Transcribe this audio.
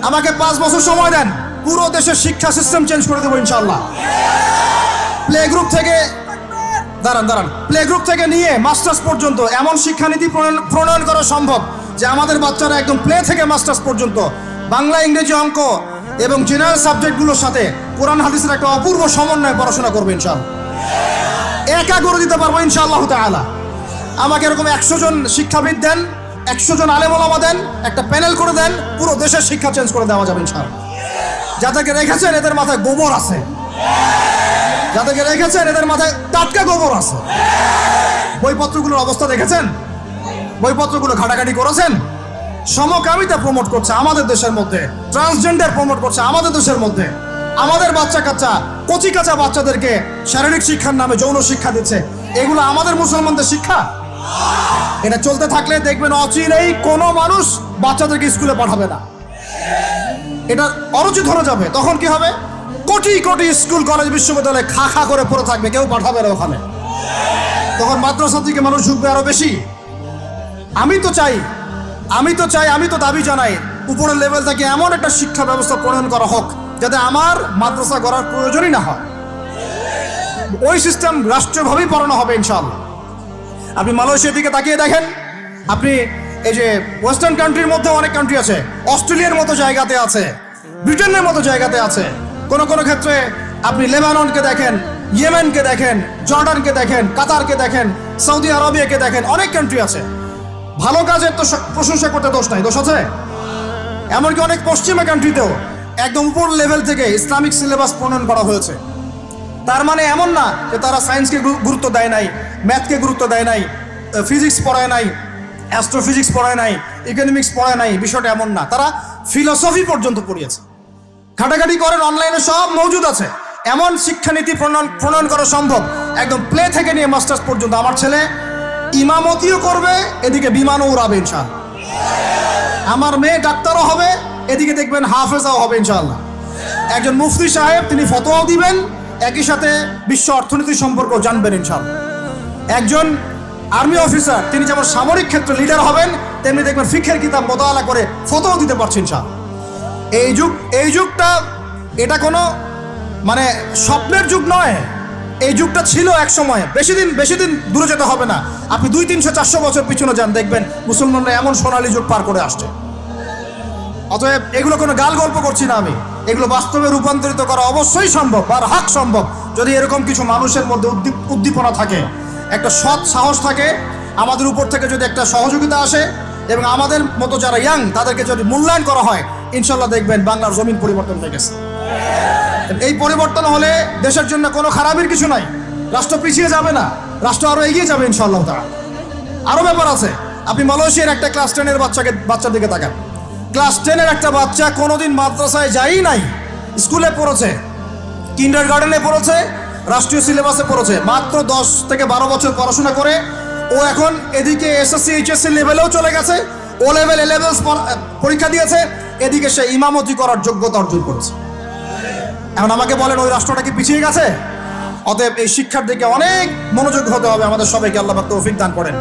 আমাকে 5 বছর সময় দেন, পুরো দেশের শিক্ষা সিস্টেম চেঞ্জ করে দেবো ইনশাআল্লাহ। প্লে গ্রুপ থেকে প্লে গ্রুপ থেকে নিয়ে মাস্টার্স পর্যন্ত এমন শিক্ষানীতি প্রণয়ন করা সম্ভব যে আমাদের বাচ্চারা একদম প্লে থেকে মাস্টার্স পর্যন্ত বাংলা, ইংরেজি, অঙ্ক এবং জেনারেল সাবজেক্টগুলোর সাথে কোরআন হাদিসের একটা অপূর্ব সমন্বয়ে পড়াশোনা করবে ইনশাআল্লাহ। একা করে দিতে পারবো ইনশাআল্লাহ তাআলা। আমাকে এরকম 100 জন শিক্ষাবিদ দেন, 100 জন আলেম ওলামা দেন, একটা প্যানেল করে দেন, পুরো দেশের শিক্ষা চেঞ্জ করে দেওয়া যাবে ইনশাআল্লাহ। যাদেরকে রেখেছেন এদের মাথায় গোবর আছে, যাদেরকে রেখেছেন এদের মাথায় টাটকা গোবর আছে। বইপত্রগুলোর অবস্থা দেখেছেন? বইপত্রগুলো ঘাটাঘাটি করেছেন? সমকামিতা প্রমোট করছে আমাদের দেশের মধ্যে, ট্রান্সজেন্ডার প্রমোট করছে আমাদের দেশের মধ্যে, আমাদের বাচ্চা কাচ্চা কচি কাঁচা বাচ্চাদেরকে শারীরিক শিক্ষার নামে যৌন শিক্ষা দিচ্ছে। এগুলো আমাদের মুসলমানদের শিক্ষা? এটা চলতে থাকলে দেখবেন অচিরেই কোনো মানুষ বাচ্চাদেরকে স্কুলে পাঠাবে না, এটা অরুচি ধরে যাবে। তখন কি হবে? কোটি কোটি স্কুল, কলেজ, বিশ্ববিদ্যালয়ে খা খা করে পড়ে থাকবে, কেউ পাঠাবে না ওখানে। তখন মাদ্রাসা থেকে মানুষ ঢুকবে আরো বেশি। আমি তো দাবি জানাই উপরের লেভেল থেকে এমন একটা শিক্ষা ব্যবস্থা প্রণয়ন করা হোক যাতে আমার মাদ্রাসা করার প্রয়োজনই না হয়। ওই সিস্টেম রাষ্ট্রীয়ভাবেই পড়ানো হবে ইনশাআল্লাহ। আপনি মালয়েশিয়ার দিকে তাকিয়ে দেখেন, আপনি এই যে ওয়েস্টার্ন কান্ট্রির মধ্যে অনেক কান্ট্রি আছে, অস্ট্রেলিয়ার মতো জায়গাতে আছে, ব্রিটেনের মতো জায়গাতে আছে, কোনো কোনো ক্ষেত্রে আপনি লেবাননকে দেখেন, ইয়েমেনকে দেখেন, জর্ডানকে দেখেন, কাতারকে দেখেন, সৌদি আরবিয়াকে দেখেন, অনেক কান্ট্রি আছে। ভালো কাজের তো প্রশংসা করতে দোষ নাই, দোষ আছে? এমনকি অনেক পশ্চিমা কান্ট্রিতেও একদম উপর লেভেল থেকে ইসলামিক সিলেবাস প্রণয়ন করা হয়েছে। তার মানে এমন না যে তারা সায়েন্সকে গুরুত্ব দেয় নাই, ম্যাথকে গুরুত্ব দেয় নাই, ফিজিক্স পড়ায় নাই, অ্যাস্ট্রোফিজিক্স পড়ায় নাই, ইকোনমিক্স পড়ায় নাই, বিষয়টা এমন না। তারা ফিলোসফি পর্যন্ত পড়িয়েছে। ঘাটাঘাটি করেন, অনলাইনে সব মজুদ আছে। এমন শিক্ষানীতি প্রণয়ন করা সম্ভব একদম প্লে থেকে নিয়ে মাস্টার্স পর্যন্ত। আমার ছেলে ইমামতিও করবে, এদিকে বিমানও উড়াবে ইনশাআল্লাহ। আমার মেয়ে ডাক্তারও হবে, এদিকে দেখবেন হাফেজাও হবে ইনশাআল্লাহ। একজন মুফতি সাহেব, তিনি ফতোয়াও দিবেন, একই সাথে বিশ্ব অর্থনীতি সম্পর্ক জানবেন ইনশাআল্লাহ। একজন আর্মি অফিসার, তিনি যেমন সামরিক ক্ষেত্রে লিডার হবেন, তেমনি দেখবেন ফিকহের কিতাব মোতালা করে ফতোয়া দিতে পারছেন ইনশাআল্লাহ। এই যুগটা এটা কোনো মানে স্বপ্নের যুগ নয়, এই যুগটা ছিল এক সময়। বেশি দিন দূরে যেতে হবে না, আপনি 200, 300, 400 বছর পিছনে যান, দেখবেন মুসলমানরা এমন সোনালী যুগ পার করে আসছে। অতএব এগুলো কোনো গাল গল্প করছি না আমি, এগুলো বাস্তবে রূপান্তরিত করা অবশ্যই সম্ভব, আর হাক সম্ভব, যদি এরকম কিছু মানুষের মধ্যে উদ্দীপনা থাকে, একটা সৎ সাহস থাকে, আমাদের উপর থেকে যদি একটা সহযোগিতা আসে এবং আমাদের মতো যারা ইয়াং তাদেরকে যদি মূল্যায়ন করা হয়, ইনশাল্লাহ দেখবেন বাংলার জমিন পরিবর্তন হয়ে গেছে। এই পরিবর্তন হলে দেশের জন্য কোনো খারাপের কিছু নাই, রাষ্ট্র পিছিয়ে যাবে না, রাষ্ট্র আরো এগিয়ে যাবে ইনশাআল্লাহ তাআলা। আরো ব্যাপার আছে, আপনি মালয়েশিয়ার একটা ক্লাস 10-এর বাচ্চার দিকে তাকান। ক্লাস 10-এর একটা বাচ্চা কোনোদিন মাদ্রাসায় যায়ই নাই, স্কুলে পড়েছে, কিন্ডারগার্টেনে পড়েছে, রাষ্ট্রীয় সিলেবাসে পড়েছে, মাত্র 10 থেকে 12 বছর পড়াশোনা করে ও এখন এদিকে এসএসসি এইচএসসি লেভেলেও চলে গেছে, ও লেভেল এ লেভেল পরীক্ষা দিয়েছে, এদিকে সে ইমামতি করার যোগ্যতা অর্জন করেছে। এখন আমাকে বলেন, ওই রাষ্ট্রটা কি পিছিয়ে গেছে? অতএব এই শিক্ষার দিকে অনেক মনোযোগ হতে হবে আমাদের সবাইকে। আল্লাহ পাক তৌফিক দান করেন।